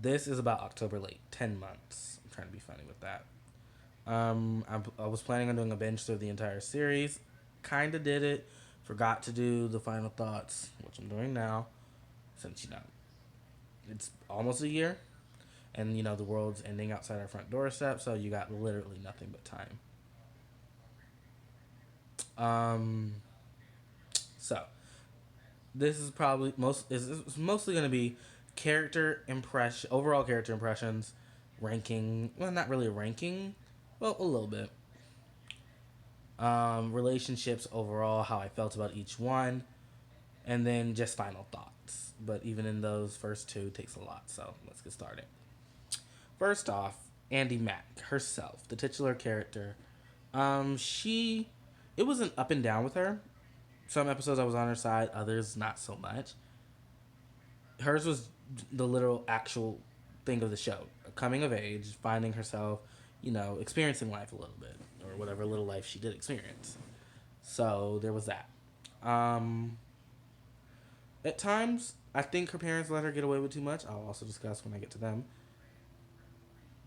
This is about October late, 10 months. I'm trying to be funny with that. I was planning on doing a binge through the entire series. Kind of did it. Forgot to do the final thoughts, which I'm doing now, since it's almost a year, and the world's ending outside our front doorstep. So you got literally nothing but time. Um, so this is probably it's mostly going to be overall character impressions, ranking. Well, not really a ranking. Well, a little bit. Relationships overall, how I felt about each one, and then just final thoughts. But even in those first two, it takes a lot. So let's get started. First off, Andi Mack herself, the titular character. She, it was an up and down with her. Some episodes I was on her side, others not so much. Hers was the literal actual thing of the show, coming of age, finding herself, experiencing life a little bit, or whatever little life she did experience. So there was that. Um, at times, I think her parents let her get away with too much. I'll also discuss when I get to them.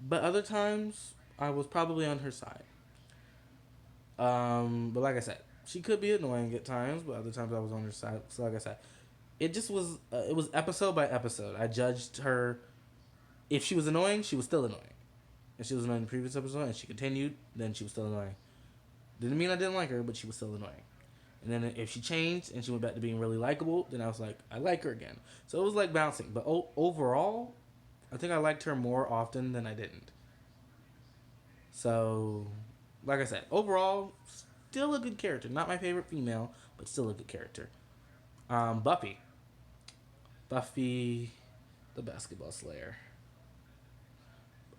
But other times, I was probably on her side. But like I said, she could be annoying at times, but other times I was on her side. So like I said, it was episode by episode. I judged her. If she was annoying, she was still annoying. If she was annoying in the previous episode and she continued, then she was still annoying. Didn't mean I didn't like her, but she was still annoying. And then if she changed and she went back to being really likable, then I was like, I like her again. So it was like bouncing. But overall, I think I liked her more often than I didn't. So, like I said, overall, still a good character. Not my favorite female, but still a good character. Buffy. Buffy, the basketball slayer.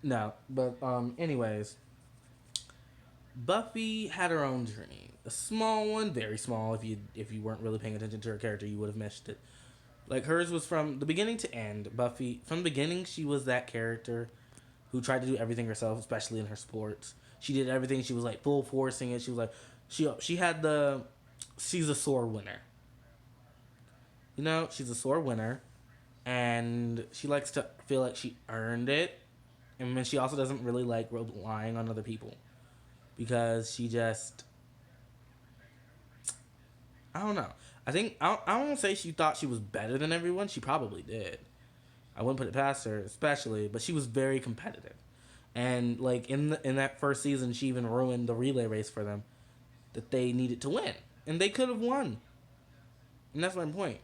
No, but anyways, Buffy had her own journey. A small one, very small. If you weren't really paying attention to her character, you would have missed it. Like hers was from the beginning to end. Buffy, from the beginning, she was that character who tried to do everything herself, especially in her sports. She did everything. She was like full forcing it. She was like, she had the, she's a sore winner. She's a sore winner, and she likes to feel like she earned it. And then she also doesn't really like relying on other people because she just, I don't know. I won't say she thought she was better than everyone. She probably did. I wouldn't put it past her, especially, but she was very competitive. And like in that first season, she even ruined the relay race for them that they needed to win, and they could have won. And that's my point.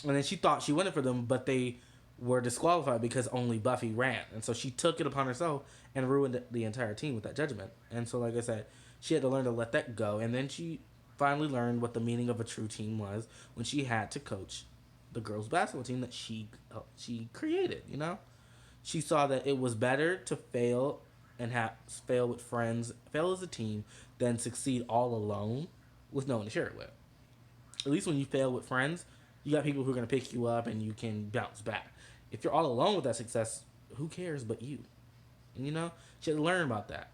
And then she thought she won it for them, but they were disqualified because only Buffy ran, and so she took it upon herself and ruined the entire team with that judgment. And so, like I said, she had to learn to let that go, and then she finally learned what the meaning of a true team was when she had to coach the girls' basketball team that she created. She saw that it was better to fail and fail with friends, fail as a team, than succeed all alone with no one to share it with. At least when you fail with friends, you got people who are going to pick you up and you can bounce back. If you're all alone with that success, who cares but you? And she had to learn about that.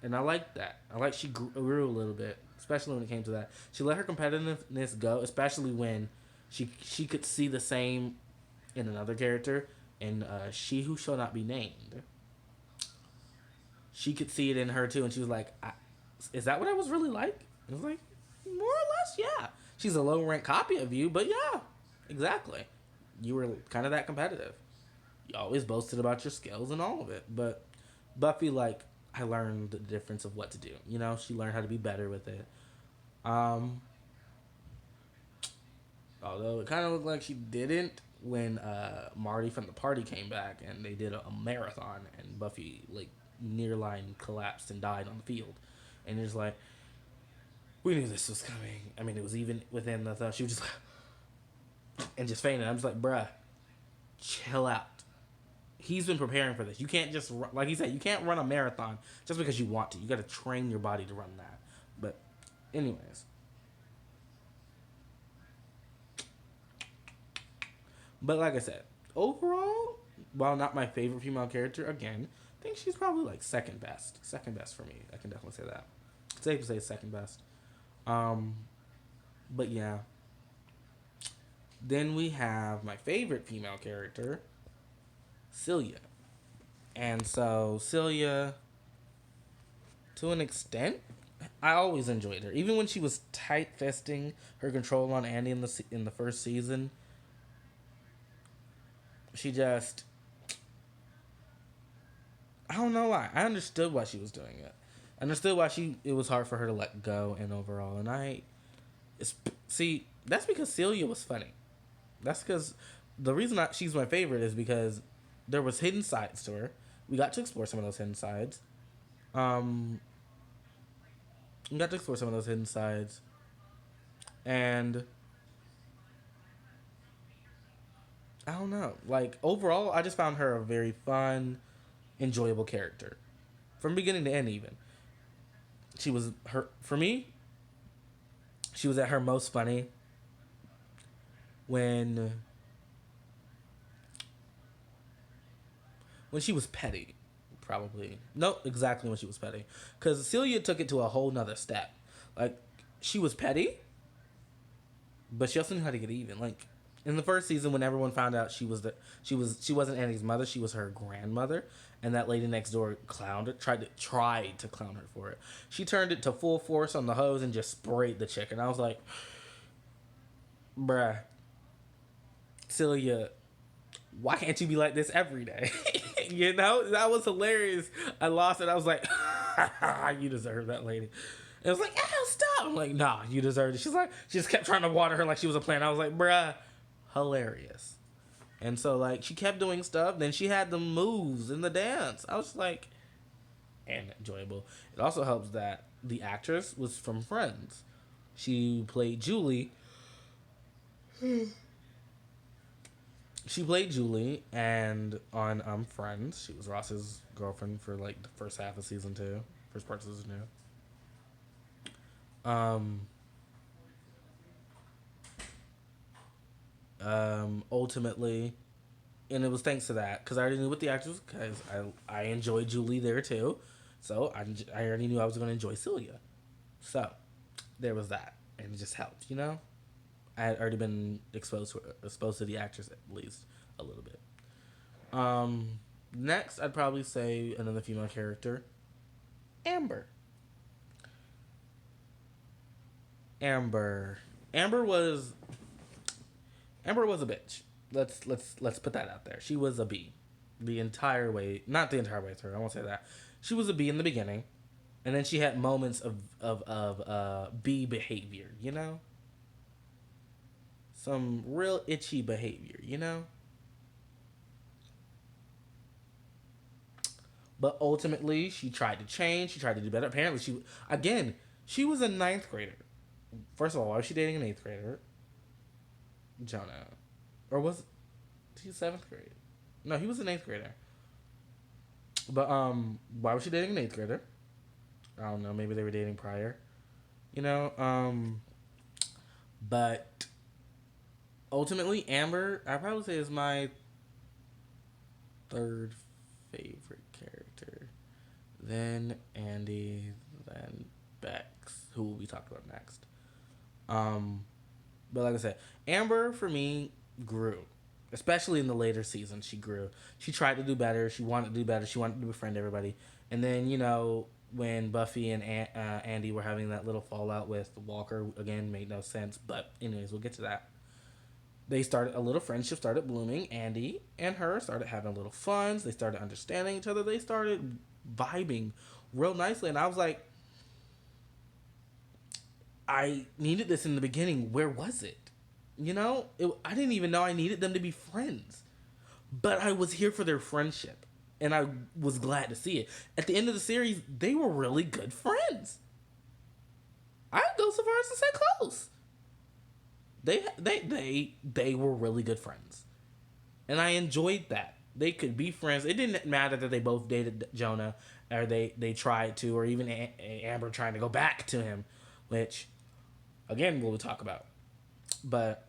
And I like that. I like she grew a little bit, especially when it came to that. She let her competitiveness go, especially when she could see the same in another character, and She Who Shall Not Be Named. She could see it in her too, and she was like, "Is that what I was really like?" I was like, "More or less, yeah." She's a low rank copy of you, but yeah, exactly. You were kind of that competitive. You always boasted about your skills and all of it, but Buffy, like, I learned the difference of what to do. She learned how to be better with it. Um, Although it kind of looked like she didn't when Marty from the party came back and they did a marathon and Buffy like near line collapsed and died on the field, and it's like we knew this was coming. I mean, it was even within the thought she was just and just fainted. I'm just like, bruh, chill out. He's been preparing for this. You can't just like he said, you can't run a marathon just because you want to. You got to train your body to run that. But anyways, but like I said, overall, while not my favorite female character, again, I think she's probably like second best. Second best for me. I can definitely say that. It's safe to say second best. Um, but yeah. Then we have my favorite female character. Celia. And so Celia, to an extent, I always enjoyed her. Even when she was tight fisting her control on Andy in the first season, she just, I don't know why. I understood why she was doing it. I understood why it was hard for her to let go and overall. And see, that's because Celia was funny. That's because the reason she's my favorite is because there was hidden sides to her. We got to explore some of those hidden sides. Um, we got to explore some of those hidden sides, and I don't know. Like overall, I just found her a very fun, enjoyable character from beginning to end. Even she was her for me. She was at her most funny when she was petty. Probably no, exactly when she was petty, because Celia took it to a whole nother step. Like she was petty, but she also knew how to get even. Like in the first season, when everyone found out she wasn't Annie's mother, she was her grandmother, and that lady next door clowned it, tried to clown her for it. She turned it to full force on the hose and just sprayed the chick, and I was like, bruh, Celia, why can't you be like this every day? You know, that was hilarious. I lost it. I was like, you deserve that, lady. It was like, oh, stop. I'm like, nah, you deserve it. She's like, she just kept trying to water her like she was a plant. I was like, bruh, hilarious. And so, like, she kept doing stuff. Then she had the moves in the dance. I was like, and enjoyable. It also helps that the actress was from Friends. She played Julie. She played Julie, and on Friends, she was Ross's girlfriend for like the first half of season 2, first part of season 2. Ultimately, and it was thanks to that because I already knew what the actress, because I enjoyed Julie there too, so I already knew I was going to enjoy Celia, so there was that, and it just helped, you know. I had already been exposed to the actress at least a little bit. Next, I'd probably say another female character, Amber. Amber. Amber was Amber was a bitch. Let's put that out there. She was a B, the entire way. Not the entire way through. I won't say that. She was a B in the beginning, and then she had moments of B behavior. You know, some real itchy behavior. You know. But ultimately, she tried to change. She tried to do better. Apparently, she was a ninth grader. First of all, why was she dating an eighth grader? Jonah, or was he seventh grade? No, he was an eighth grader. But why was she dating an eighth grader? I don't know. Maybe they were dating prior. You know. But ultimately, Amber, I probably say is my third favorite character. Then Andy, then Bex, who will be talked about next. But like I said, Amber for me grew, especially in the later seasons. She grew. She tried to do better. She wanted to do better. She wanted to befriend everybody. And then when Buffy and Andy were having that little fallout with Walker, again made no sense. But anyways, we'll get to that. A little friendship started blooming. Andy and her started having a little fun. They started understanding each other. They started vibing real nicely. And I was like, I needed this in the beginning. Where was it? I didn't even know I needed them to be friends. But I was here for their friendship. And I was glad to see it. At the end of the series, they were really good friends. I'd go so far as to say close. They were really good friends. And I enjoyed that. They could be friends. It didn't matter that they both dated Jonah, or they tried to, or even Amber trying to go back to him, which, again, we'll talk about. But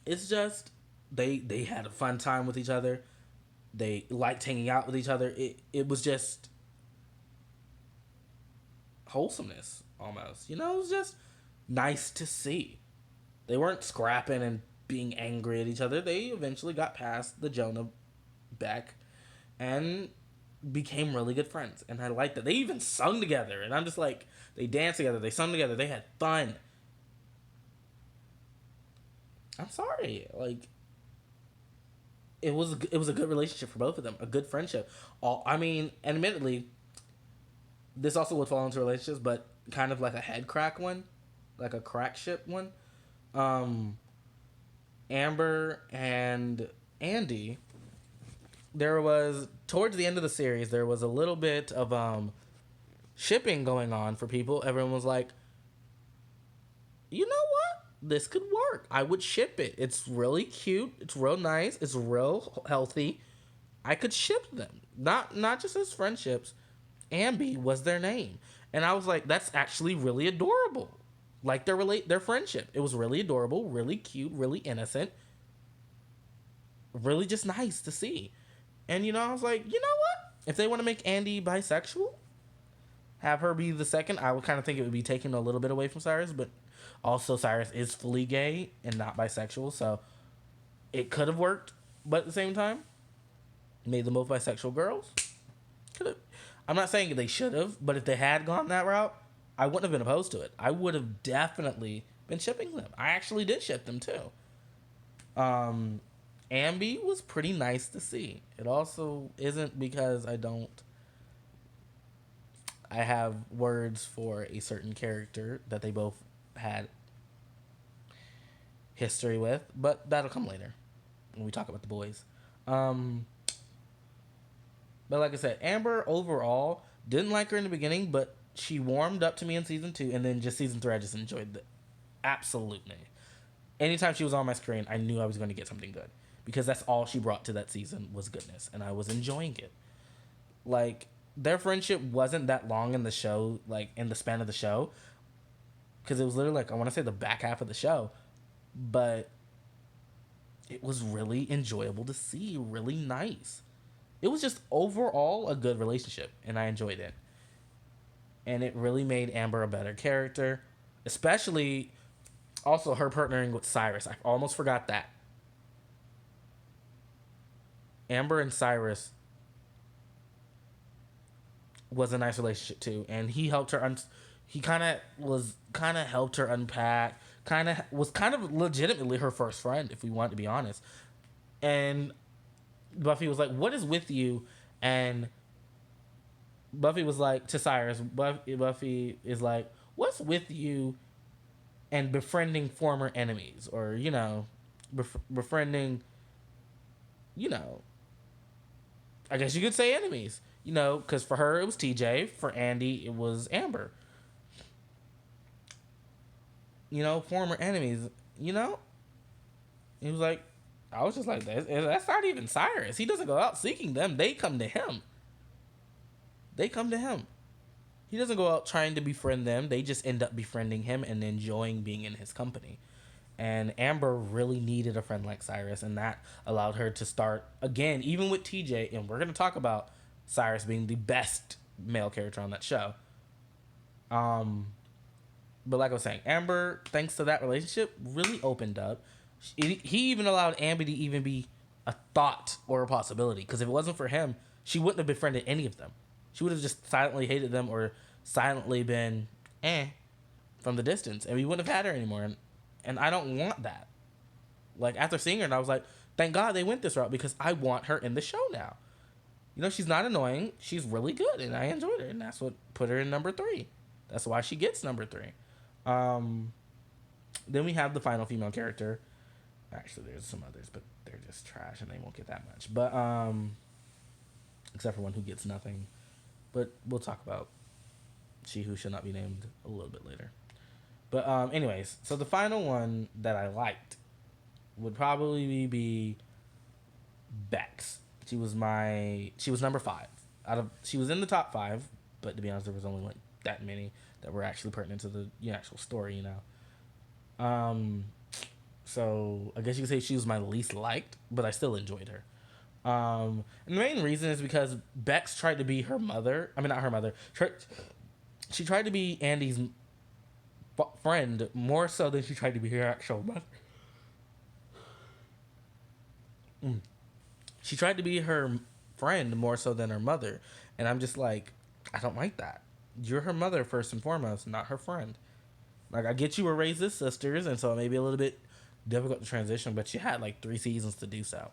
it's just, they had a fun time with each other. They liked hanging out with each other. It was just wholesomeness, almost. It was just nice to see. They weren't scrapping and being angry at each other. They eventually got past the Jonah Beck and became really good friends. And I liked that. They even sung together. And I'm just like, they danced together. They sung together. They had fun. I'm sorry. Like, it was a good relationship for both of them. A good friendship. I mean, admittedly, this also would fall into relationships, but kind of like a head crack one. Like a crack ship one. Um, Amber and Andy, there was towards the end of the series there was a little bit of shipping going on for people. Everyone was like, you know what, this could work, I would ship it, it's really cute, it's real nice, it's real healthy, I could ship them, not just as friendships. Ambi was their name, and I was like, that's actually really adorable. Like their friendship, it was really adorable, really cute, really innocent, really just nice to see. And I was like, you know what? If they want to make Andy bisexual, have her be the second, I would kind of think it would be taking a little bit away from Cyrus, but also Cyrus is fully gay and not bisexual, so it could have worked. But at the same time, made them both bisexual girls. Could have. I'm not saying they should have, but if they had gone that route, I wouldn't have been opposed to it. I would have definitely been shipping them. I actually did ship them too. Ambi was pretty nice to see. It also isn't because I have words for a certain character that they both had history with, but that'll come later when we talk about the boys. Um, but like I said, Amber overall didn't like her in the beginning, but she warmed up to me in season 2, and then just season 3, I just enjoyed the absolutely. Anytime she was on my screen, I knew I was going to get something good because that's all she brought to that season was goodness, and I was enjoying it. Like, their friendship wasn't that long in the show, like in the span of the show, because it was literally like, I want to say the back half of the show, but it was really enjoyable to see, really nice. It was just overall a good relationship, and I enjoyed it. And it really made Amber a better character, especially also her partnering with Cyrus. I almost forgot that. Amber and Cyrus was a nice relationship too, and he helped her. He kind of helped her unpack. Was kind of legitimately her first friend, if we want to be honest. And Buffy was like, "What is with you?" And Buffy was like to Cyrus. Buffy is like, "What's with you?" And befriending former enemies, or befriending, you know, I guess you could say enemies. Because for her it was TJ, for Andy it was Amber. Former enemies. He was like, I was just like, that's not even Cyrus. He doesn't go out seeking them. They come to him. He doesn't go out trying to befriend them. They just end up befriending him and enjoying being in his company. And Amber really needed a friend like Cyrus, and that allowed her to start again, even with TJ. And we're going to talk about Cyrus being the best male character on that show. But like I was saying, Amber, thanks to that relationship, really opened up. He even allowed Amber to even be a thought or a possibility. Because if it wasn't for him, she wouldn't have befriended any of them. She would have just silently hated them or silently been from the distance, and we wouldn't have had her anymore. And I don't want that. Like, after seeing her, and I was like, thank God they went this route, because I want her in the show now. She's not annoying. She's really good, and I enjoyed her, and that's what put her in number 3. That's why she gets number 3. Then we have the final female character. Actually, there's some others, but they're just trash, and they won't get that much. But except for one who gets nothing. But we'll talk about She Who Shall Not Be Named a little bit later. But anyways, so the final one that I liked would probably be Bex. She was number 5. She was in the top 5, but to be honest, there was only like that many that were actually pertinent to the actual story, So I guess you could say she was my least liked, but I still enjoyed her. And the main reason is because Bex tried to be her mother. I mean, not her mother. She tried to be Andy's friend more so than she tried to be her actual mother. She tried to be her friend more so than her mother, and I'm just like, I don't like that. You're her mother first and foremost, not her friend. Like, I get you were raised as sisters, and so it may be a little bit difficult to transition, but you had like 3 seasons to do so.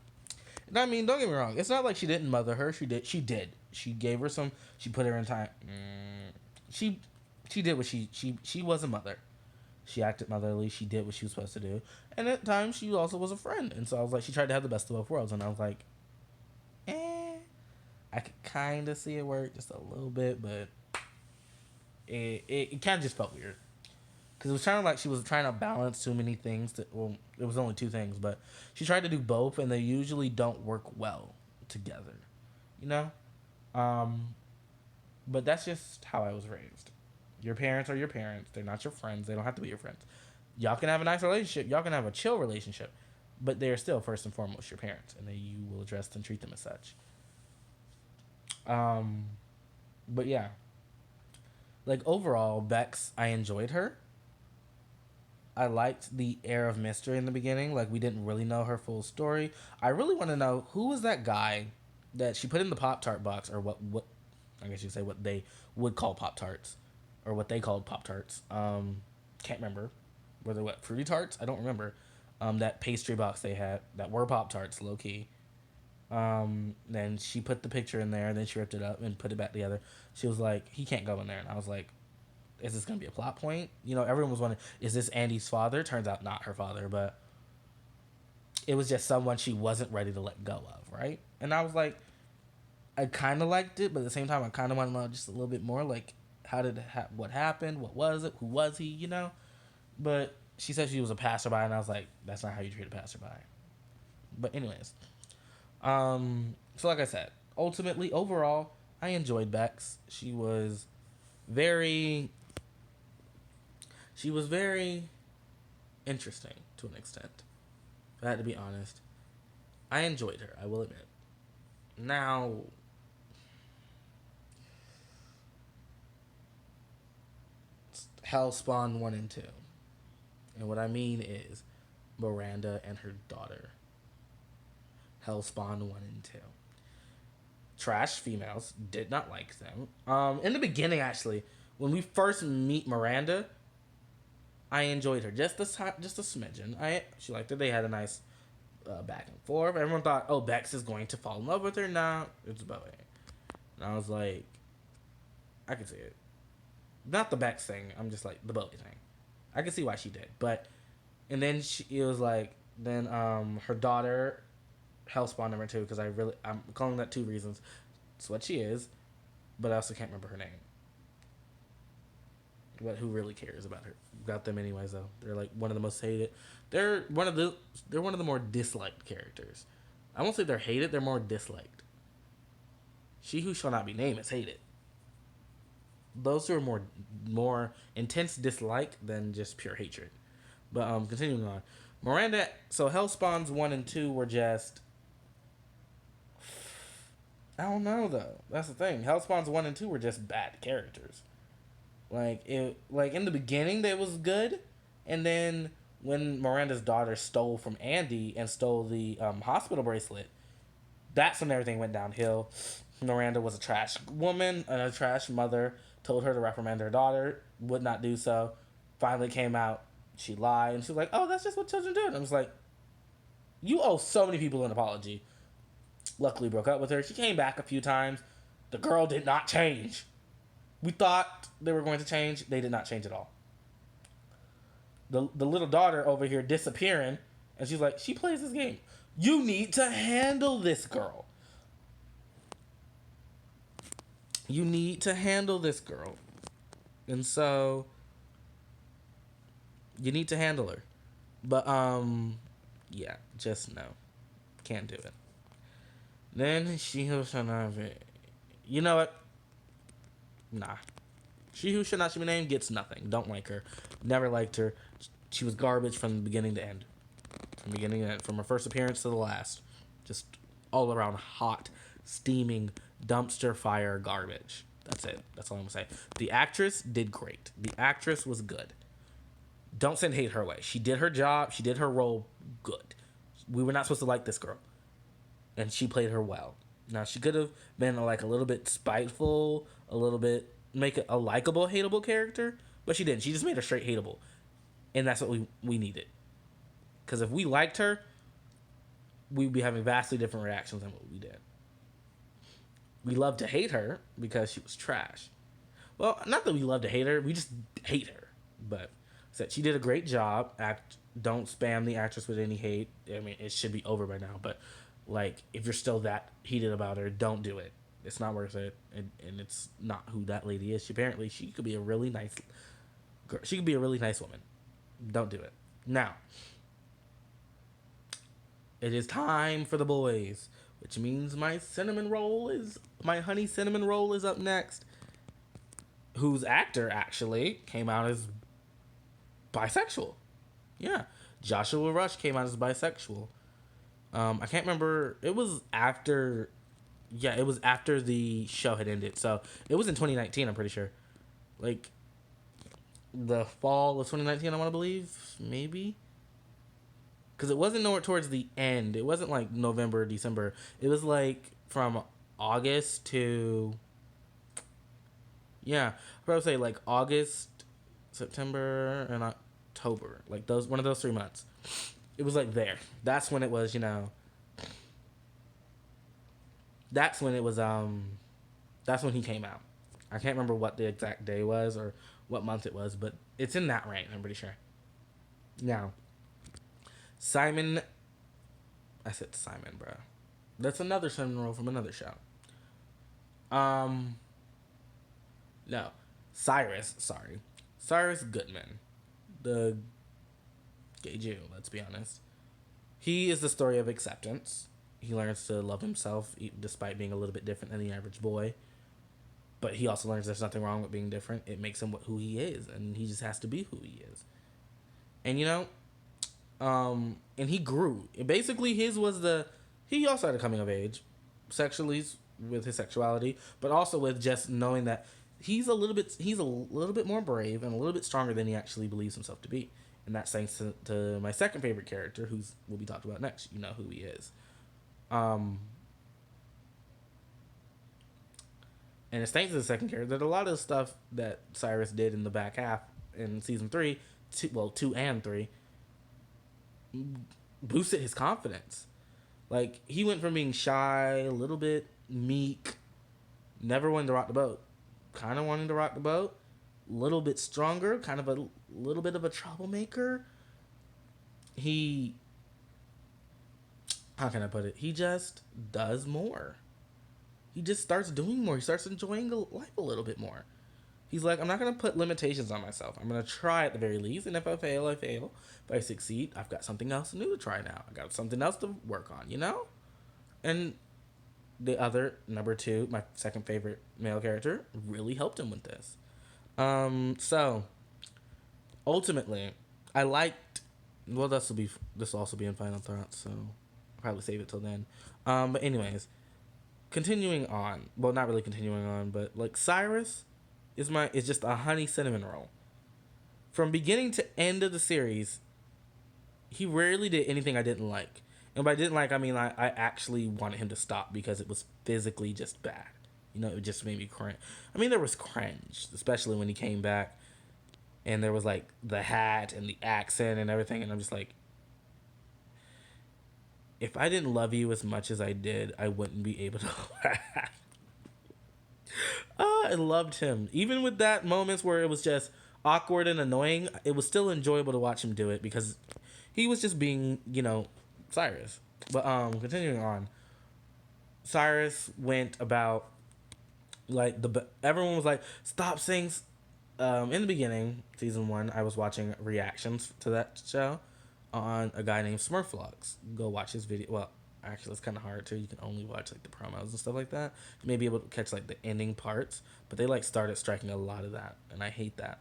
And I mean, don't get me wrong. It's not like she didn't mother her. She did. She did. She gave her some. She put her in time. She she did what she was a mother. She acted motherly. She did what she was supposed to do. And at times, she also was a friend. And so I was like, she tried to have the best of both worlds. And I was like, eh. I could kind of see it work just a little bit, but it kind of just felt weird. Because it was kind of like she was trying to balance too many things. Well, it was only two things, but she tried to do both, and they usually don't work well together. You know? Um, but that's just how I was raised. Your parents are your parents. They're not your friends. They don't have to be your friends. Y'all can have a nice relationship. Y'all can have a chill relationship. But they are still, first and foremost, your parents. And you will address and treat them as such. Um, but yeah. Like, overall, Bex, I enjoyed her. I liked the air of mystery in the beginning. Like, we didn't really know her full story. I really want to know, who was that guy that she put in the Pop-Tart box, or what I guess you'd say what they would call Pop-Tarts, or what they called Pop-Tarts. Can't remember. Were they what, Fruity Tarts? I don't remember. That pastry box they had that were Pop-Tarts, low-key. Then she put the picture in there, then she ripped it up and put it back together. She was like, he can't go in there. And I was like, is this going to be a plot point? You know, everyone was wondering, is this Andy's father? Turns out not her father, but it was just someone she wasn't ready to let go of, right? And I was like, I kind of liked it, but at the same time, I kind of want to know just a little bit more. Like, what happened? What was it? Who was he? You know? But she said she was a passerby, and I was like, that's not how you treat a passerby. But anyways, so like I said, ultimately, overall, I enjoyed Bex. Very, she was very interesting to an extent. If I had to be honest, I enjoyed her. I will admit. Now, Hellspawn 1 and 2. And what I mean is Miranda and her daughter. Hellspawn 1 and 2. Trash females, did not like them. In the beginning, actually, when we first meet Miranda, I enjoyed her just a smidgen. She liked her. They had a nice back and forth. Everyone thought, oh, Bex is going to fall in love with her. Nah, it's Bowie. And I was like, I can see it. Not the Bex thing. I'm just like the Bowie thing. I can see why she did, but and then it was like then her daughter, Hellspawn number 2, because I'm calling that 2 reasons. It's what she is, but I also can't remember her name. But who really cares about them anyways? Though they're like one of the most hated. They're one of the more disliked characters. I won't say they're hated. They're more disliked. She who shall not be named is hated. Those two are more intense dislike than just pure hatred. But continuing on, Miranda. So Hellspawns 1 and 2 were just. I don't know though. That's the thing. Hellspawns 1 and 2 were just bad characters. Like in the beginning they was good, and then when Miranda's daughter stole from Andy and stole the hospital bracelet, that's when everything went downhill. Miranda was a trash woman and a trash mother. Told her to reprimand her daughter, would not do so. Finally came out, she lied, and she was like, "Oh, that's just what children do." And I was like, "You owe so many people an apology." Luckily, broke up with her. She came back a few times. The girl did not change. We thought they were going to change. They did not change at all. The little daughter over here disappearing, and she's like, she plays this game. You need to handle this girl. You need to handle this girl. And so you need to handle her. But yeah, just no. Can't do it. Then she who shall not be. You know what? Nah. She who should not be named gets nothing. Don't like her. Never liked her. She was garbage from the beginning to end. From her first appearance to the last. Just all around hot, steaming, dumpster fire garbage. That's it. That's all I'm going to say. The actress did great. The actress was good. Don't send hate her way. She did her job. She did her role good. We were not supposed to like this girl. and she played her well. Now she could have been like a little bit spiteful, a little bit make it a likable, hateable character, but she didn't. She just made her straight hateable, and that's what we needed. Because if we liked her, we'd be having vastly different reactions than what we did. We loved to hate her because she was trash. Well, not that we love to hate her, we just hate her. But said she did a great job. Don't spam the actress with any hate. I mean, it should be over by now. But like, if you're still that heated about her, don't do it. It's not worth it, and it's not who that lady is. She could be a really nice girl. She could be a really nice woman. Don't do it. Now, it is time for the boys, which means my honey cinnamon roll is up next. Whose actor actually came out as bisexual. Yeah, Joshua Rush came out as bisexual. I can't remember. It was after. Yeah, it was after the show had ended. So it was in 2019. I'm pretty sure, like the fall of 2019. I want to believe maybe. Because it wasn't nowhere towards the end. It wasn't like November, December. It was like from August to, yeah, I would say like August, September, and October. Like those, one of those 3 months. It was like there. That's when it was, that's when it was, that's when he came out. I can't remember what the exact day was or what month it was, but it's in that range, I'm pretty sure. Now, Simon, I said Simon, bro. That's another cinnamon roll from another show. No, Cyrus. Sorry, Cyrus Goodman, the gay Jew. Let's be honest. He is the story of acceptance. He learns to love himself despite being a little bit different than the average boy. But he also learns there's nothing wrong with being different. It makes him who he is, and he just has to be who he is. And and he grew. Basically, his was he also had a coming of age, sexually with his sexuality, but also with just knowing that he's a little bit more brave and a little bit stronger than he actually believes himself to be. And that's thanks to my second favorite character, who's will be talked about next. You know who he is. And it's thanks to the second character that a lot of the stuff that Cyrus did in the back half in season 3, 2 and 3, boosted his confidence. Like, he went from being shy, a little bit meek, never wanting to rock the boat, kind of wanting to rock the boat, a little bit stronger, kind of a little bit of a troublemaker. How can I put it? He just does more. He just starts doing more. He starts enjoying life a little bit more. He's like, I'm not going to put limitations on myself. I'm going to try at the very least. And if I fail, I fail. If I succeed, I've got something else new to try now. I got something else to work on, And the other, number 2, my second favorite male character, really helped him with this. So, ultimately, I liked, well, this will also be in Final Thoughts, so I'll probably save it till then. But anyways, continuing on, well, not really continuing on, but like Cyrus is just a honey cinnamon roll. From beginning to end of the series, he rarely did anything I didn't like. And by didn't like, I mean I actually wanted him to stop because it was physically just bad. It just made me cringe. I mean, there was cringe, especially when he came back and there was like the hat and the accent and everything. And I'm just like, if I didn't love you as much as I did, I wouldn't be able to laugh. I loved him. Even with that moments where it was just awkward and annoying, it was still enjoyable to watch him do it because he was just being, Cyrus. But continuing on, Cyrus went about like everyone was like, stop saying. In the beginning, season 1, I was watching reactions to that show on a guy named Smurflux. Go watch his video. Well, actually, it's kind of hard too. You can only watch like the promos and stuff like that. You may be able to catch like the ending parts, but they like started striking a lot of that, and I hate that.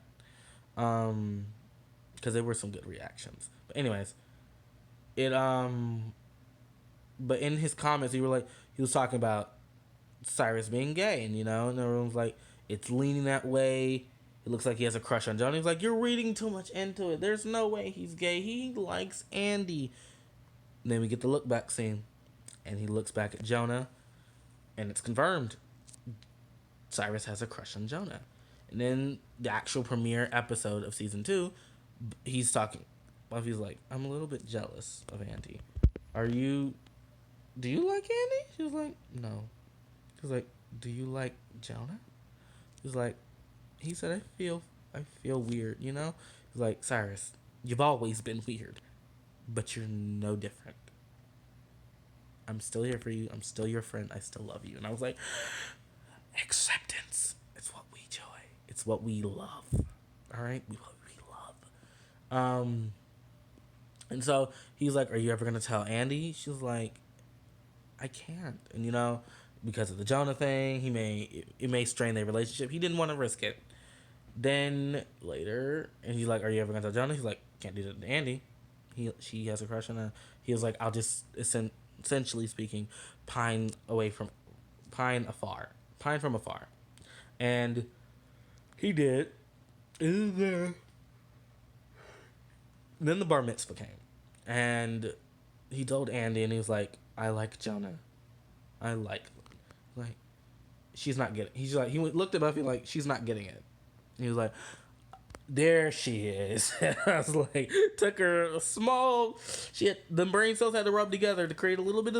Because there were some good reactions. But anyways, but in his comments, he was talking about Cyrus being gay, and everyone was like, it's leaning that way. It looks like he has a crush on Johnny. He's like, you're reading too much into it. There's no way he's gay. He likes Andi. And then we get the look back scene. And he looks back at Jonah, and it's confirmed. Cyrus has a crush on Jonah. And then the actual premiere episode of season 2, he's talking. Buffy's like, I'm a little bit jealous of Andy. Are you? Do you like Andy? She was like, no. He was like, do you like Jonah? He's like, he said, I feel weird, you know? He's like, Cyrus, you've always been weird, but you're no different. I'm still here for you. I'm still your friend. I still love you. And I was like, acceptance. It's what we enjoy. It's what we love. All right? What we love. And so he's like, are you ever going to tell Andy? She was like, I can't. And, because of the Jonah thing, it may strain their relationship. He didn't want to risk it. Then later, and he's like, are you ever going to tell Jonah? He's like, can't do that to Andy. She has a crush on her. He was like, I'll just, essentially speaking, pine from afar. And he did. And then the bar mitzvah came. And he told Andy, and he was like, I like Jonah. Like, she's not getting. He's like, he looked at Buffy like, she's not getting it. And he was like, there she is. I was like, took her a small. The brain cells had to rub together to create a little bit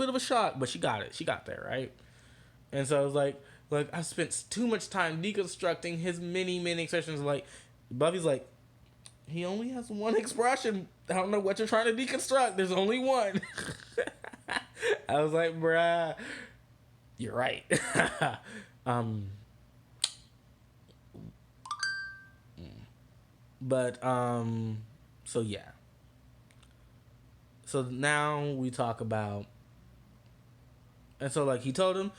of a shock, but she got it. She got there, right? And so I was like I spent too much time deconstructing his many expressions. Like, Buffy's like, he only has one expression. I don't know what you're trying to deconstruct. There's only one. I was like, bruh, you're right. But so yeah. So now we talk about, and so like he told him,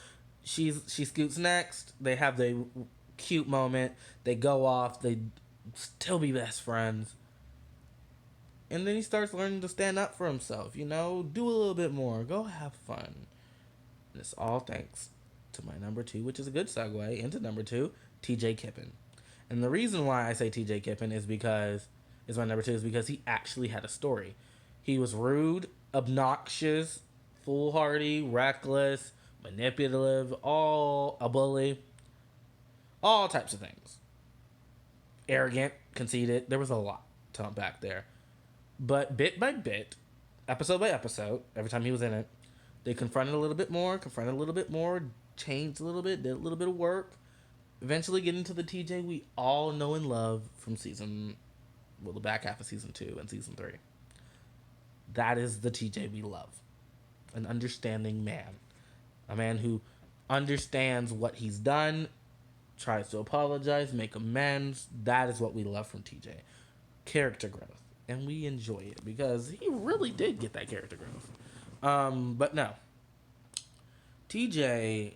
she scoots next. They have the cute moment. They go off. They still be best friends. And then he starts learning to stand up for himself. Do a little bit more. Go have fun. And it's all thanks to my number 2, which is a good segue into number 2, TJ Kippen. And the reason why I say TJ Kippen is my number 2 is because he actually had a story. He was rude, obnoxious, foolhardy, reckless, manipulative, all a bully, all types of things. Arrogant, conceited. There was a lot to unpack there. But bit by bit, episode by episode, every time he was in it, they confronted a little bit more, changed a little bit, did a little bit of work. Eventually get into the TJ we all know and love from the back half of season 2 and season 3. That is the TJ we love. An understanding man. A man who understands what he's done, tries to apologize, make amends. That is what we love from TJ. Character growth. And we enjoy it because he really did get that character growth. But no. TJ,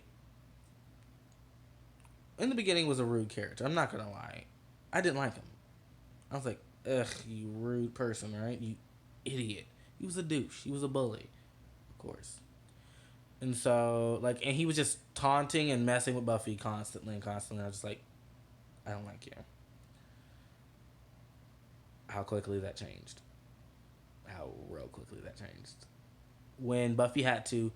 in the beginning, was a rude character. I'm not going to lie. I didn't like him. I was like, ugh, you rude person, right? You idiot. He was a douche. He was a bully. Of course. And so, and he was just taunting and messing with Buffy constantly. I was just like, I don't like you. How quickly that changed. How real quickly that changed. When Buffy had to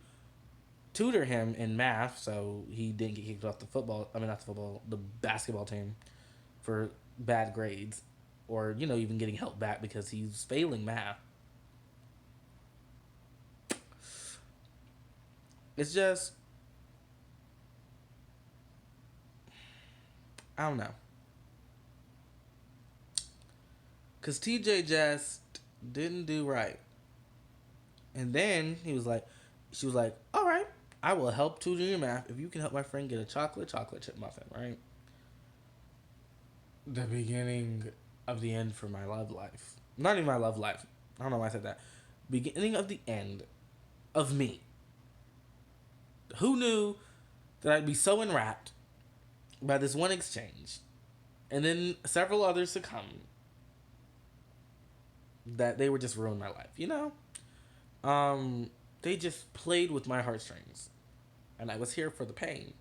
tutor him in math, so he didn't get kicked off the basketball team for bad grades, or even getting help back because he's failing math. It's just, I don't know, because TJ just didn't do right. And then she was like, all right, I will help tutor your math if you can help my friend get a chocolate chip muffin, right? The beginning of the end for my love life. Not even my love life. I don't know why I said that. Beginning of the end of me. Who knew that I'd be so enwrapped by this one exchange, and then several others to come, that they would just ruin my life, They just played with my heartstrings. And I was here for the pain.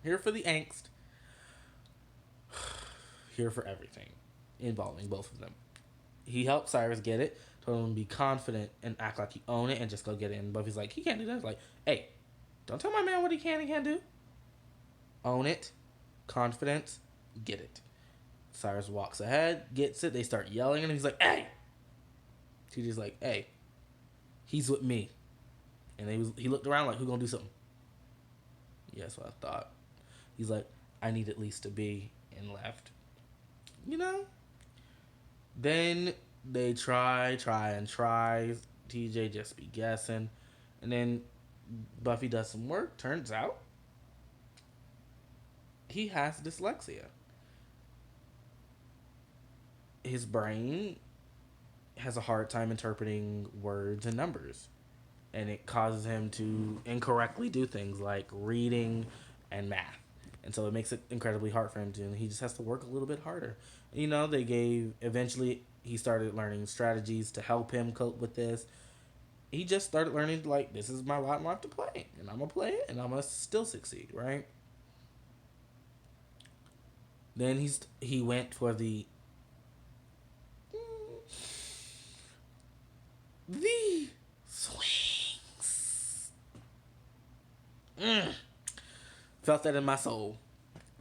Here for the angst. Here for everything involving both of them. He helped Cyrus get it. told him to be confident and act like you own it and just go get it. And Buffy's like, he can't do that. It's like, hey, don't tell my man what he can and can't do. Own it, confidence, get it. Cyrus walks ahead, gets it. They start yelling, and he's like, hey. TJ's like, hey, he's with me. And he looked around like, who gonna do something? Yeah, that's what I thought. He's like, I need at least a B, and left. You know? Then they try. TJ just be guessing. And then Buffy does some work. Turns out he has dyslexia. His brain has a hard time interpreting words and numbers. And it causes him to incorrectly do things like reading and math. And so it makes it incredibly hard for him to, and he just has to work a little bit harder. You know, eventually he started learning strategies to help him cope with this. He just started learning, like, this is my lot in life to play. And I'm going to play it, and I'm going to still succeed, right? Then he went for the swings. Felt that in my soul.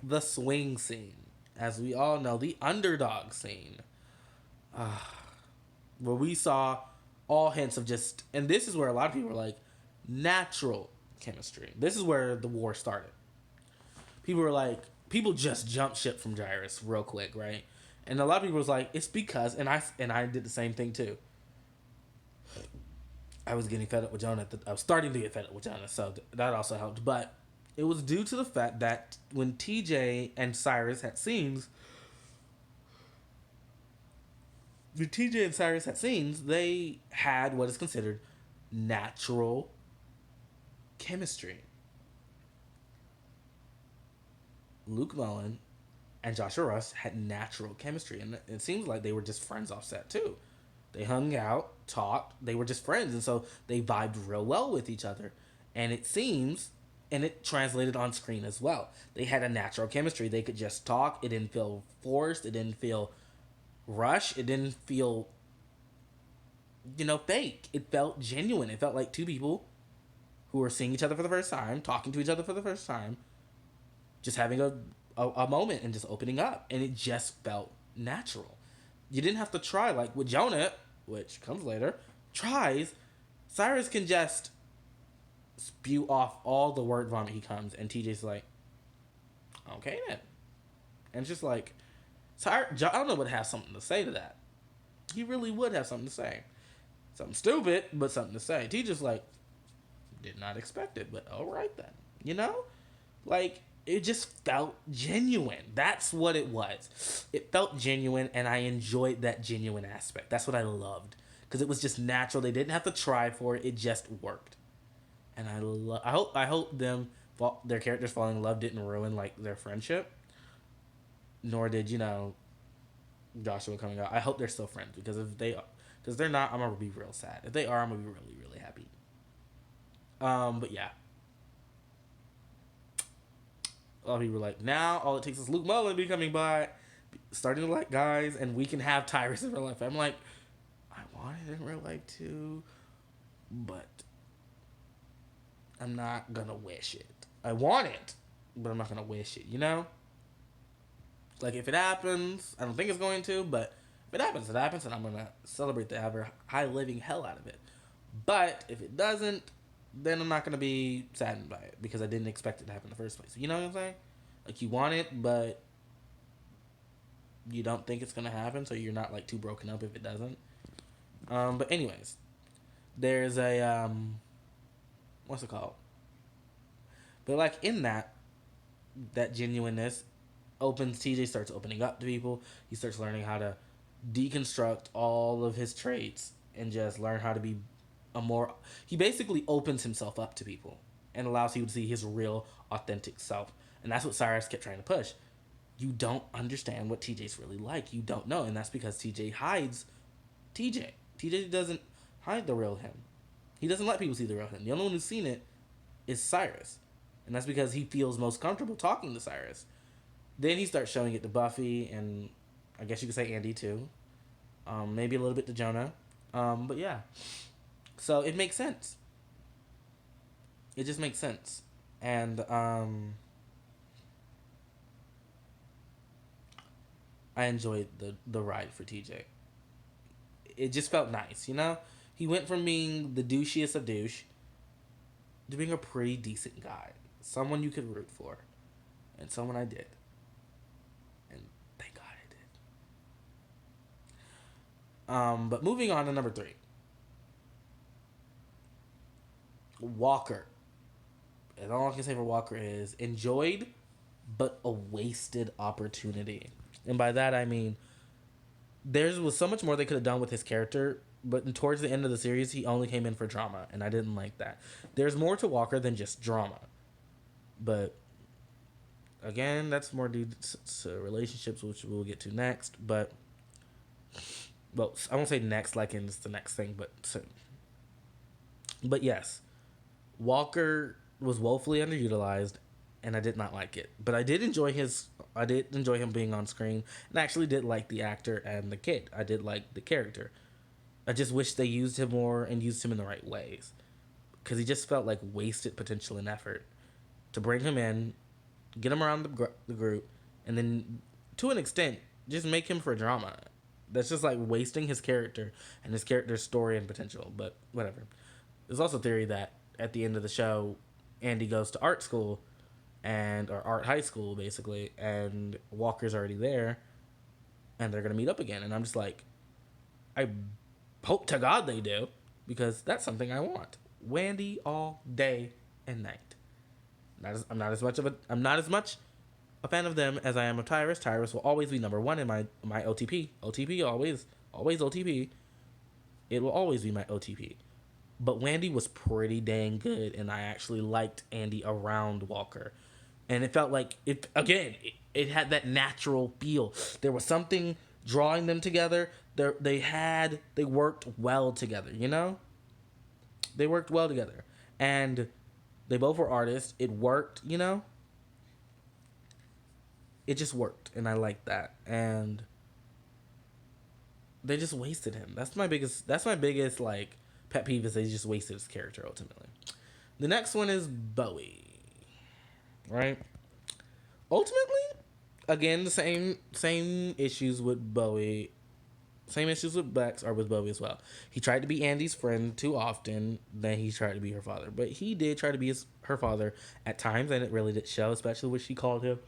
The swing scene. As we all know, the underdog scene. Where we saw all hints of just... And this is where a lot of people were like, natural chemistry. This is where the war started. People just jumped ship from Gyrus real quick, right? And a lot of people was like, it's because... And I did the same thing too. I was getting fed up with Jonah. I was starting to get fed up with Jonah, so that also helped. But it was due to the fact that when TJ and Cyrus had scenes, they had what is considered natural chemistry. Luke Mullen and Joshua Russ had natural chemistry, and it seems like they were just friends off set too. They hung out, talked, they were just friends, and so they vibed real well with each other. And it seems, and it translated on screen as well, they had a natural chemistry. They could just talk. It didn't feel forced. It didn't feel rushed. It didn't feel, fake. It felt genuine. It felt like two people who were seeing each other for the first time, talking to each other for the first time, just having a moment and just opening up. And it just felt natural. You didn't have to try, like with Jonah, which comes later, tries. Cyrus can just spew off all the word vomit he comes, and TJ's like, okay then. And it's just like, Jonah would have something to say to that. He really would have something to say. Something stupid, but something to say. TJ's like, did not expect it, but alright then. Like, it just felt genuine. That's what it was. It felt genuine, and I enjoyed that genuine aspect. That's what I loved. Because it was just natural. They didn't have to try for it. It just worked. And I hope their characters falling in love didn't ruin, like, their friendship. Nor did, Joshua coming out. I hope they're still friends. Because if they're not, I'm going to be real sad. If they are, I'm going to be really, really happy. But yeah. A lot of people were like, now all it takes is Luke Mullen becoming by, starting to like guys, and we can have Tyrus in real life. I'm like, I want it in real life too, but I'm not gonna wish it. I want it, but I'm not gonna wish it, Like, if it happens, I don't think it's going to, but if it happens, it happens, and I'm gonna celebrate the ever high living hell out of it. But if it doesn't, then I'm not going to be saddened by it because I didn't expect it to happen in the first place. You know what I'm saying? Like, you want it, but you don't think it's going to happen, so you're not, like, too broken up if it doesn't. But anyways, there's a, what's it called? But, like, in that genuineness TJ starts opening up to people. He starts learning how to deconstruct all of his traits and just learn how to be he basically opens himself up to people and allows people to see his real, authentic self. And that's what Cyrus kept trying to push. You don't understand what TJ's really like. You don't know. And that's because TJ hides TJ. TJ doesn't hide the real him. He doesn't let people see the real him. The only one who's seen it is Cyrus. And that's because he feels most comfortable talking to Cyrus. Then he starts showing it to Buffy, and I guess you could say Andy too. Maybe a little bit to Jonah. But yeah, so it makes sense. It just makes sense, and I enjoyed the ride for TJ. It just felt nice, you know. He went from being the douchiest of douche to being a pretty decent guy, someone you could root for, and someone I did, and thank God I did. But moving on to number three, Walker. And all I can say for Walker is enjoyed, but a wasted opportunity. And by that I mean there was so much more they could have done with his character, but towards the end of the series, he only came in for drama, and I didn't like that. There's more to Walker than just drama, but again, that's more due to relationships, which we'll get to next. But well, I won't say next, like in it's the next thing, but soon. But yes, Walker was woefully underutilized, and I did not like it. But I did enjoy his. I did enjoy him being on screen, and I actually did like the actor and the kid. I did like the character. I just wish they used him more and used him in the right ways, because he just felt like wasted potential and effort to bring him in, get him around the group, and then to an extent just make him for drama. That's just like wasting his character and his character's story and potential. But whatever. There's also theory that at the end of the show, Andy goes to art school or art high school basically, and Walker's already there, and they're gonna meet up again. And I'm just like, I hope to God they do, because that's something I want. Wendy all day and night. I'm not as much a fan of them as I am of Tyrus. Tyrus will always be number one in my OTP. OTP always OTP. It will always be my OTP. But Wendy was pretty dang good, and I actually liked Andy around Walker. And it felt like it had that natural feel. There was something drawing them together. They worked well together, you know? They worked well together. And they both were artists. It worked, you know? It just worked, and I liked that. And they just wasted him. That's my biggest like pet peeve, is they just wasted his character ultimately. The next one is Bowie. Right? Ultimately, again, the same issues with Bowie. Same issues with Bex are with Bowie as well. He tried to be Andy's friend too often, then he tried to be her father. But he did try to be her father at times, and it really did show, especially when she called him.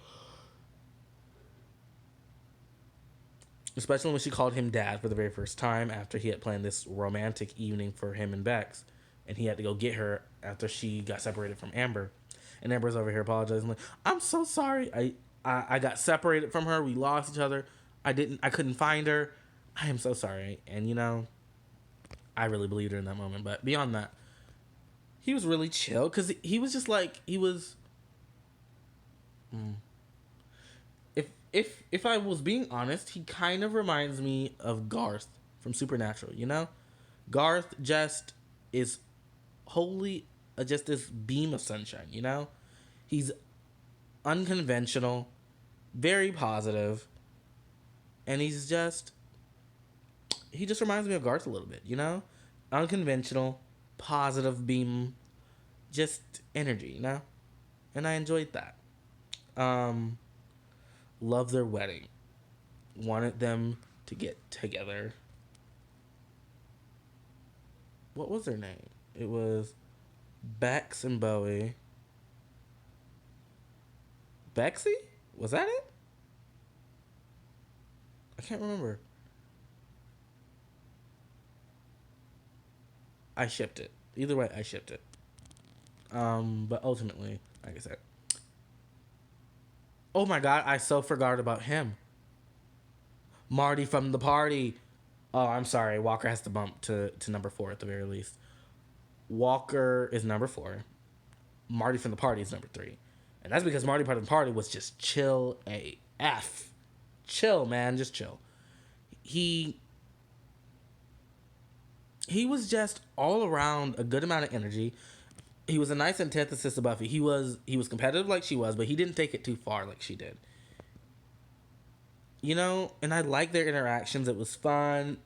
Especially when she called him dad for the very first time after he had planned this romantic evening for him and Bex. And he had to go get her after she got separated from Amber. And Amber's over here apologizing, like, I'm so sorry. I got separated from her. We lost each other. I couldn't find her. I am so sorry. And, you know, I really believed her in that moment. But beyond that, he was really chill, because he was just like, he was... If I was being honest, he kind of reminds me of Garth from Supernatural, you know? Garth just is wholly just this beam of sunshine, you know? He's unconventional, very positive, and he just reminds me of Garth a little bit, you know? Unconventional, positive beam, just energy, you know? And I enjoyed that. Loved their wedding. Wanted them to get together. What was their name? It was Bex and Bowie. Bexy? Was that it? I can't remember. I shipped it. Either way, I shipped it. But ultimately, like I said. Oh my God, I so forgot about him. Marty from the party. Oh, I'm sorry. Walker has to bump to number 4 at the very least. Walker is number 4. Marty from the party is number 3. And that's because Marty from the party was just chill AF. Chill, man. Just chill. He was just all around a good amount of energy. He was a nice antithesis to Buffy. He was competitive like she was, but he didn't take it too far like she did. You know, and I liked their interactions. It was fun.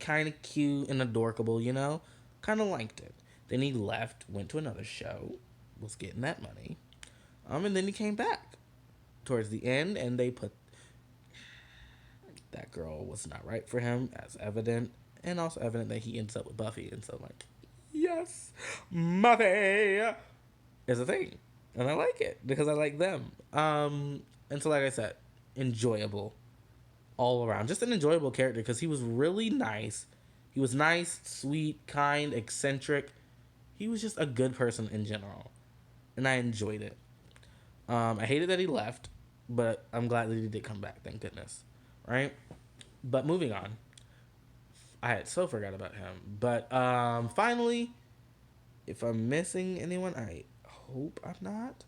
kind of cute and adorable, you know? Kind of liked it. Then he left, went to another show, was getting that money. And then he came back towards the end, and they put that girl was not right for him, as evident, and also evident that he ends up with Buffy. And so, like, yes, Buffy is a thing, and I like it because I like them. And so, like I said, enjoyable all around, just an enjoyable character because he was really nice. He was nice, sweet, kind, eccentric. He was just a good person in general, and I enjoyed it. I hated that he left, but I'm glad that he did come back. Thank goodness, right? But moving on, I had so forgot about him. But finally, if I'm missing anyone, I hope I'm not,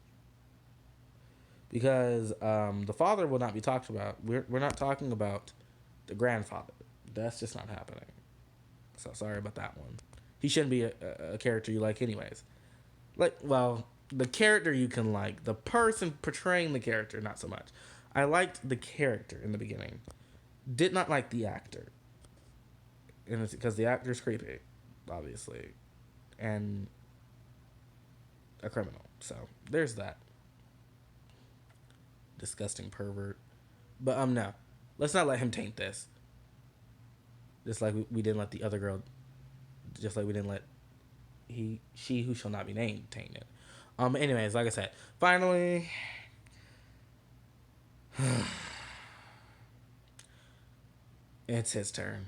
because the father will not be talked about. We're not talking about the grandfather. That's just not happening. So sorry about that one. He shouldn't be a character you like, anyways. Like, well, the character you can like, the person portraying the character, not so much. I liked the character in the beginning. Did not like the actor, and it's because the actor's creepy, obviously, and a criminal. So there's that disgusting pervert. But no, let's not let him taint this. Just like we didn't let the other girl. Just like we didn't let she who shall not be named taint it. Anyways, like I said, finally. It's his turn.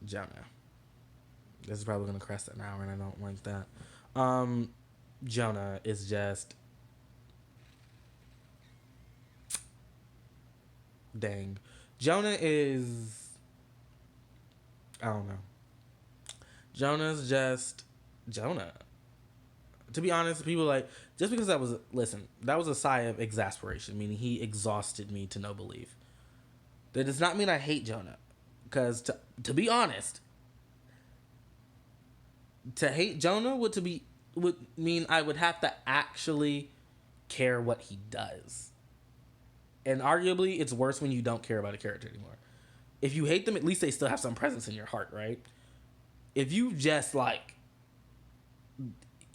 Jonah. This is probably going to crest an hour, and I don't like that. Jonah is just... Dang. Jonah is... I don't know. Jonah's just... Jonah. To be honest, people like... Just because that was... Listen, that was a sigh of exasperation, meaning he exhausted me to no belief. That does not mean I hate Jonah. Because, to be honest, to hate Jonah would mean I would have to actually care what he does. And arguably, it's worse when you don't care about a character anymore. If you hate them, at least they still have some presence in your heart, right? If you just, like,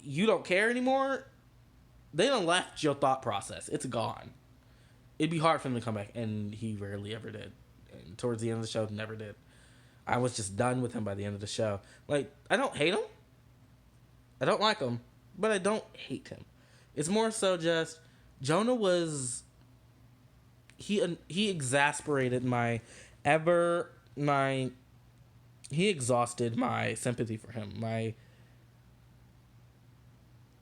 you don't care anymore, they done left your thought process. It's gone. It'd be hard for him to come back, and he rarely ever did. And towards the end of the show, never did. I was just done with him by the end of the show. Like, I don't hate him. I don't like him, but I don't hate him. It's more so just Jonah was... He exasperated he exhausted my sympathy for him.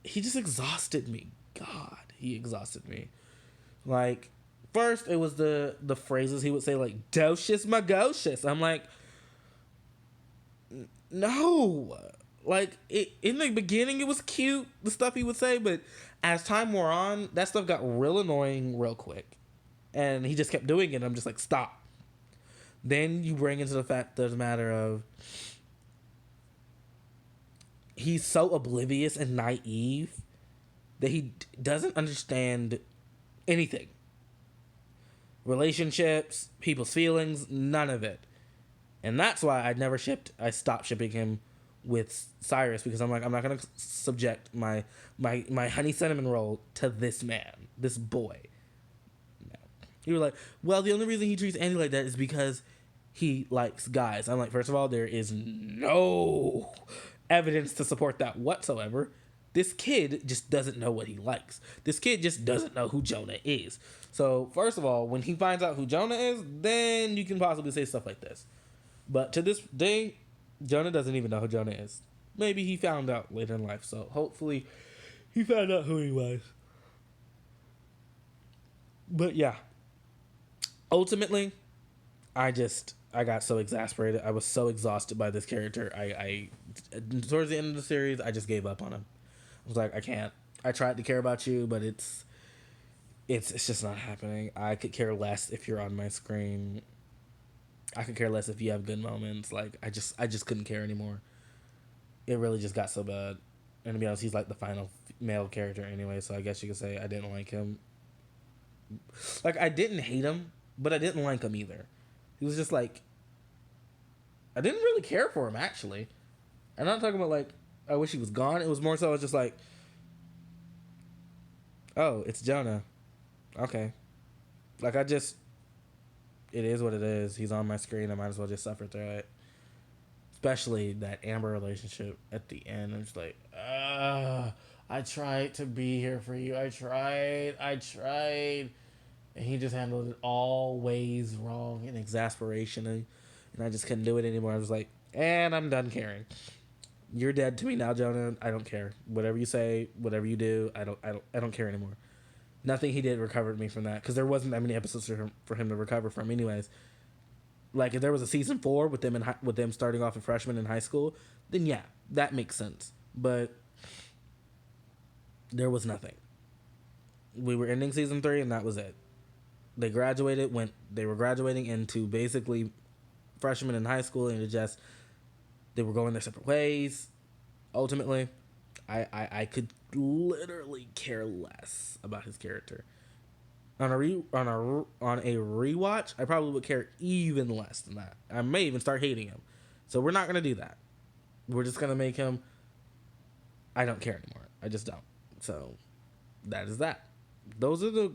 He just exhausted me. God, he exhausted me. Like, first it was the phrases he would say, like, docious magocious. I'm like, no. Like, in the beginning it was cute, the stuff he would say, but as time wore on, that stuff got real annoying real quick. And he just kept doing it, and I'm just like, stop. Then you bring into the fact there's a matter of he's so oblivious and naive that he doesn't understand anything. Relationships, people's feelings, none of it. And that's why I stopped shipping him with Cyrus, because I'm like, I'm not going to subject my honey cinnamon roll to this man, this boy. No. You were like, well, the only reason he treats Andy like that is because he likes guys. I'm like, first of all, there is no evidence to support that whatsoever. This kid just doesn't know what he likes. This kid just doesn't know who Jonah is. So, first of all, when he finds out who Jonah is, then you can possibly say stuff like this. But to this day, Jonah doesn't even know who Jonah is. Maybe he found out later in life. So, hopefully, he found out who he was. But, yeah. Ultimately, I got so exasperated. I was so exhausted by this character. I towards the end of the series, I just gave up on him. I was like, I can't. I tried to care about you, but it's just not happening. I could care less if you're on my screen. I could care less if you have good moments. Like, I just couldn't care anymore. It really just got so bad. And to be honest, he's like the final male character anyway, so I guess you could say I didn't like him. Like, I didn't hate him, but I didn't like him either. He was just like, I didn't really care for him actually. I'm not talking about like I wish he was gone. It was more so I was just like, oh, it's Jonah. Okay, like I just it is what it is. He's on my screen. I might as well just suffer through it. Especially that Amber relationship at the end. I'm just like, I tried to be here for you. I tried. And he just handled it all ways wrong and exasperation. And I just couldn't do it anymore. I was like, and I'm done caring. You're dead to me now, Jonah. I don't care. Whatever you say, whatever you do, I don't care anymore. Nothing he did recovered me from that because there wasn't that many episodes for him to recover from, anyways. Like if there was a season 4 with them with them starting off as freshmen in high school, then yeah, that makes sense. But there was nothing. We were ending season 3, and that was it. They graduated they were graduating into basically freshmen in high school, and they were going their separate ways. Ultimately, I could literally care less about his character. On a rewatch, I probably would care even less than that. I may even start hating him. So we're not gonna do that. We're just gonna make him. I don't care anymore. I just don't. So that is that. Those are the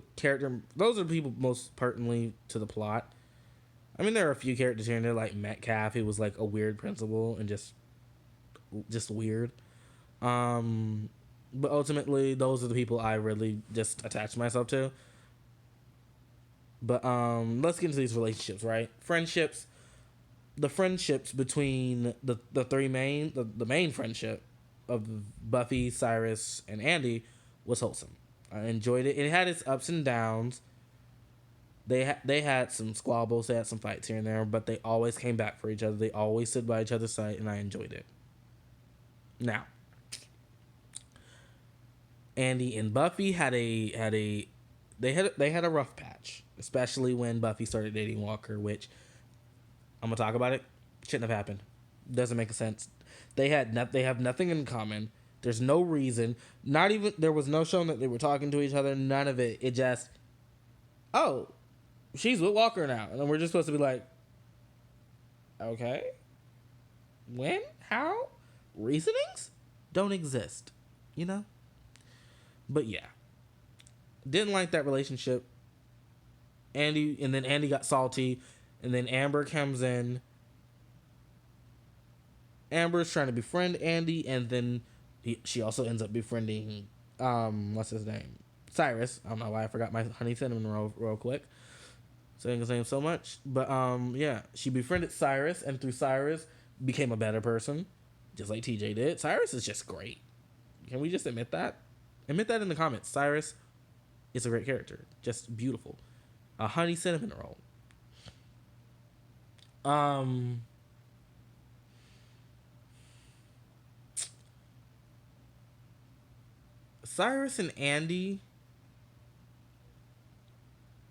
people most pertinently to the plot. I mean, there are a few characters here and there, like Metcalf, who was like a weird principal and just weird. But ultimately, those are the people I really just attach myself to. But let's get into these relationships, right? Friendships. The friendships between the three main the main friendship of Buffy, Cyrus, and Andy was wholesome. I enjoyed it. It had its ups and downs. They had some squabbles, they had some fights here and there, but they always came back for each other. They always stood by each other's side, and I enjoyed it. Now, Andy and Buffy had a rough patch, especially when Buffy started dating Walker, which I'm gonna talk about it. Shouldn't have happened. Doesn't make sense. They have nothing in common. There's no reason. Not even there was no showing that they were talking to each other. None of it. It just, oh, she's with Walker now, and then we're just supposed to be like, okay, when, how, reasonings don't exist, you know. But yeah, didn't like that relationship. Andy got salty, and then Amber comes in. Amber's trying to befriend Andy, and then she also ends up befriending what's his name, Cyrus. I don't know why I forgot my honey cinnamon real quick, saying his name so much. But yeah, she befriended Cyrus, and through Cyrus became a better person, just like TJ did. Cyrus is just great. Can we just admit that? Admit that in the comments. Cyrus is a great character, just beautiful. A honey cinnamon roll. Cyrus and Andy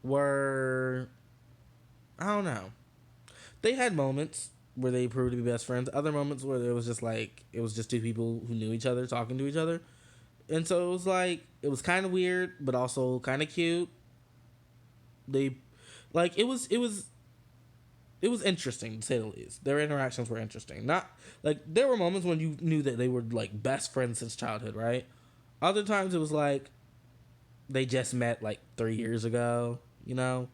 were, I don't know. They had moments where they proved to be best friends. Other moments where it was just two people who knew each other talking to each other. And so it was kind of weird, but also kind of cute. It was interesting to say the least. Their interactions were interesting. Not like there were moments when you knew that they were like best friends since childhood, right? Other times it was like they just met like 3 years ago, you know,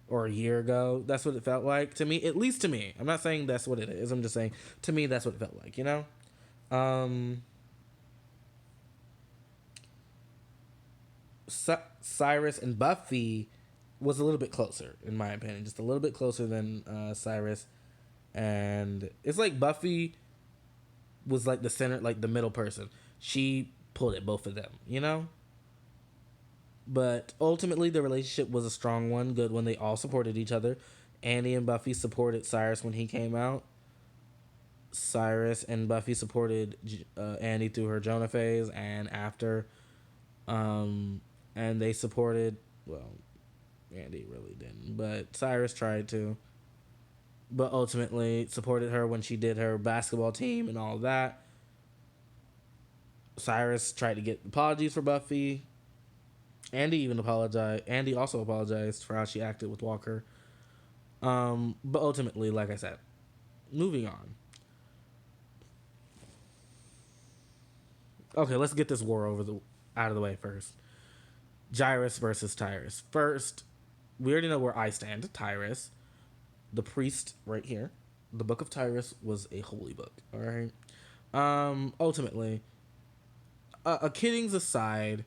or a year ago. That's what it felt like to me, at least to me. I'm not saying that's what it is. I'm just saying to me that's what it felt like, you know. Cyrus and Buffy was a little bit closer, in my opinion, just a little bit closer than Cyrus. And it's like Buffy was like the center, like the middle person. She pulled at both of them, you know? But ultimately, the relationship was a strong one, good one. They all supported each other. Andy and Buffy supported Cyrus when he came out. Cyrus and Buffy supported Andy through her Jonah phase and after. And they supported, well, Andy really didn't, but Cyrus tried to. But ultimately supported her when she did her basketball team and all of that. Cyrus tried to get apologies for Buffy. Andy even apologized. Andy also apologized for how she acted with Walker. But ultimately, like I said, moving on. Okay, let's get this war out of the way first. Jairus versus Tyrus. First, we already know where I stand. Tyrus, the priest right here. The Book of Tyrus was a holy book. All right. Ultimately, kiddings aside,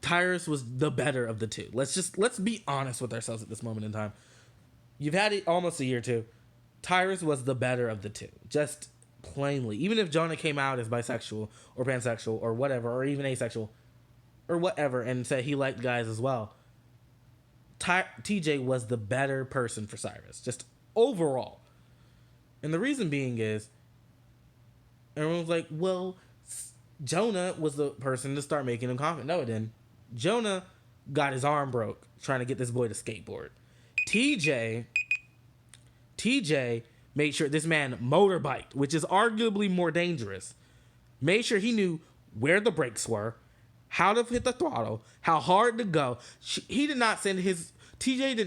Tyrus was the better of the two. Let's be honest with ourselves at this moment in time. You've had it almost a year too. Tyrus was the better of the two. Just plainly. Even if Jonah came out as bisexual or pansexual or whatever, or even asexual or whatever, and said he liked guys as well, TJ was the better person for Cyrus. Just overall. And the reason being is, everyone was like, well, Jonah was the person to start making him confident. No, it didn't. Jonah got his arm broke trying to get this boy to skateboard. TJ made sure this man motorbiked, which is arguably more dangerous. Made sure he knew where the brakes were, how to hit the throttle, how hard to go. TJ did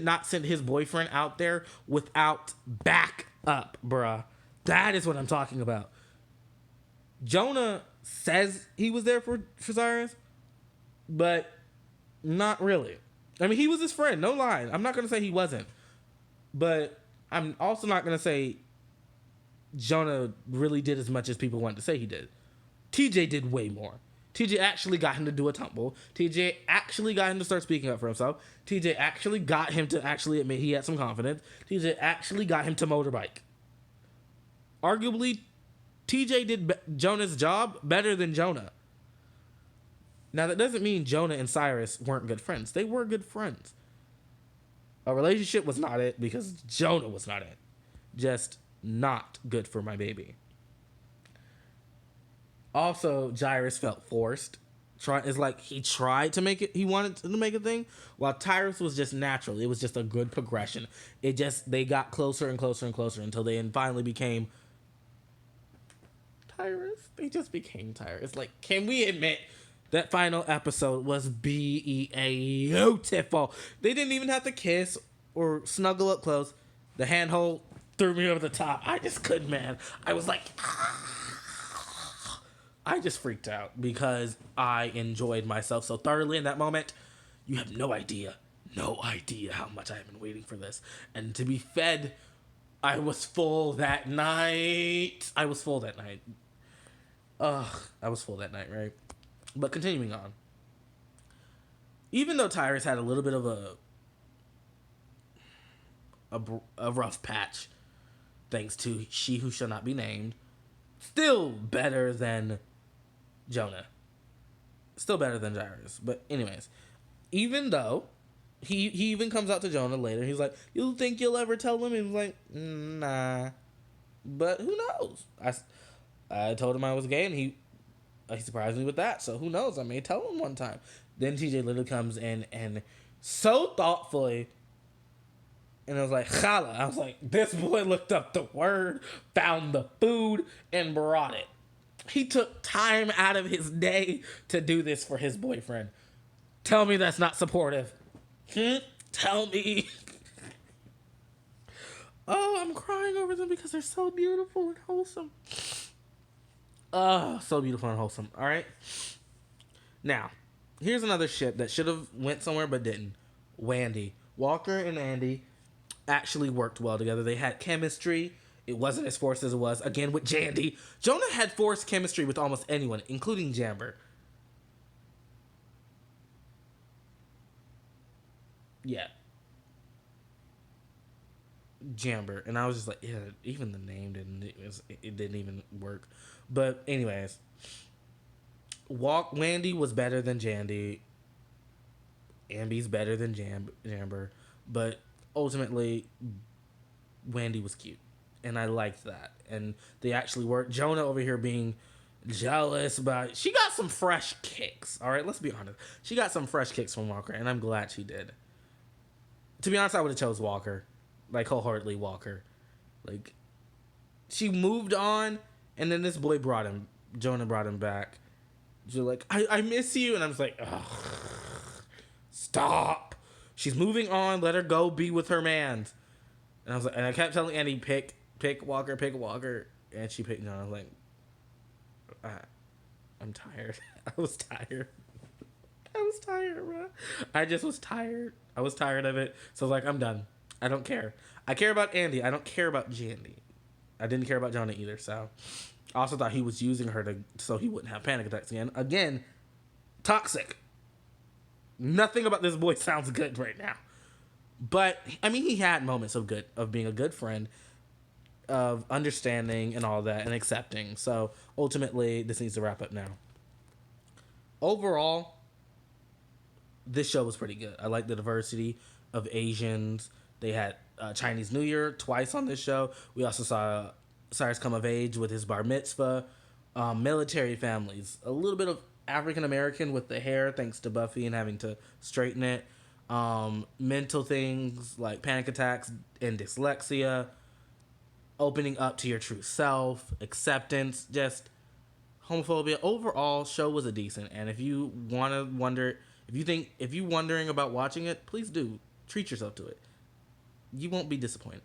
not send his boyfriend out there without backup, bruh. That is what I'm talking about. Jonah says he was there for Cyrus, but not really. I mean, he was his friend, no lie. I'm not going to say he wasn't. But I'm also not going to say Jonah really did as much as people wanted to say he did. TJ did way more. TJ actually got him to do a tumble. TJ actually got him to start speaking up for himself. TJ actually got him to actually admit he had some confidence. TJ actually got him to motorbike. Arguably, TJ did Jonah's job better than Jonah. Now, that doesn't mean Jonah and Cyrus weren't good friends. They were good friends. A relationship was not it because Jonah was not it. Just not good for my baby. Also, Jairus felt forced. It's like he tried to make it, he wanted to make a thing, while Tyrus was just natural. It was just a good progression. They got closer and closer and closer until they finally became Tyrus. They just became Tyrus. Like, can we admit that final episode was beautiful? They didn't even have to kiss or snuggle up close. The handhold threw me over the top. I just couldn't, man. I was like, I just freaked out because I enjoyed myself so thoroughly in that moment. You have no idea how much I have been waiting for this. And to be fed, I was full that night. I was full that night, right? But continuing on. Even though Tyrus had a little bit of a rough patch, thanks to She Who Shall Not Be Named, still better than Jonah. Still better than Jairus. But anyways, even though he even comes out to Jonah later, he's like, you think you'll ever tell him? And he's like, nah. But who knows? I told him I was gay, and he surprised me with that. So who knows? I may tell him one time. Then TJ literally comes in and so thoughtfully, and I was like, challah. I was like, this boy looked up the word, found the food, and brought it. He took time out of his day to do this for his boyfriend. Tell me that's not supportive. Tell me. Oh, I'm crying over them because they're so beautiful and wholesome. Oh, so beautiful and wholesome. All right. Now, here's another ship that should have went somewhere but didn't. Wandy. Walker and Andi actually worked well together. They had chemistry. It wasn't as forced as it was, again, with Jandy. Jonah had forced chemistry with almost anyone, including Jamber. Yeah. Jamber. And I was just like, yeah, even the name it didn't even work. But anyways, Wandy was better than Jandy. Ambi's better than Jamber. But ultimately, Wandy was cute. And I liked that. And they actually worked. Jonah over here being jealous about... She got some fresh kicks. All right, let's be honest. She got some fresh kicks from Walker, and I'm glad she did. To be honest, I would have chose Walker. Like, wholeheartedly Walker. Like, she moved on, and then this boy Jonah brought him back. She's like, I miss you. And I'm just like, ugh, stop. She's moving on. Let her go be with her man. And I was like, and I kept telling Andy, pick Walker, and she picked. No, I was like, I'm tired. I was tired. I was tired, bro. I just was tired. I was tired of it. So I was like, I'm done. I don't care. I care about Andy. I don't care about Jandy. I didn't care about Jonah either. So I also thought he was using her to so he wouldn't have panic attacks again. Again, toxic. Nothing about this boy sounds good right now. But I mean, he had moments of being a good friend, of understanding and all that, and accepting. So ultimately, this needs to wrap up now. Overall, this show was pretty good. I like the diversity of Asians. They had Chinese New Year twice on this show. We also saw Cyrus come of age with his bar mitzvah. Military families, a little bit of African American with the hair, thanks to Buffy and having to straighten it. Mental things like panic attacks and dyslexia. Opening up to your true self, acceptance, just homophobia. Overall, show was a decent. And if you want to wonder, if you wondering about watching it, please do treat yourself to it. You won't be disappointed.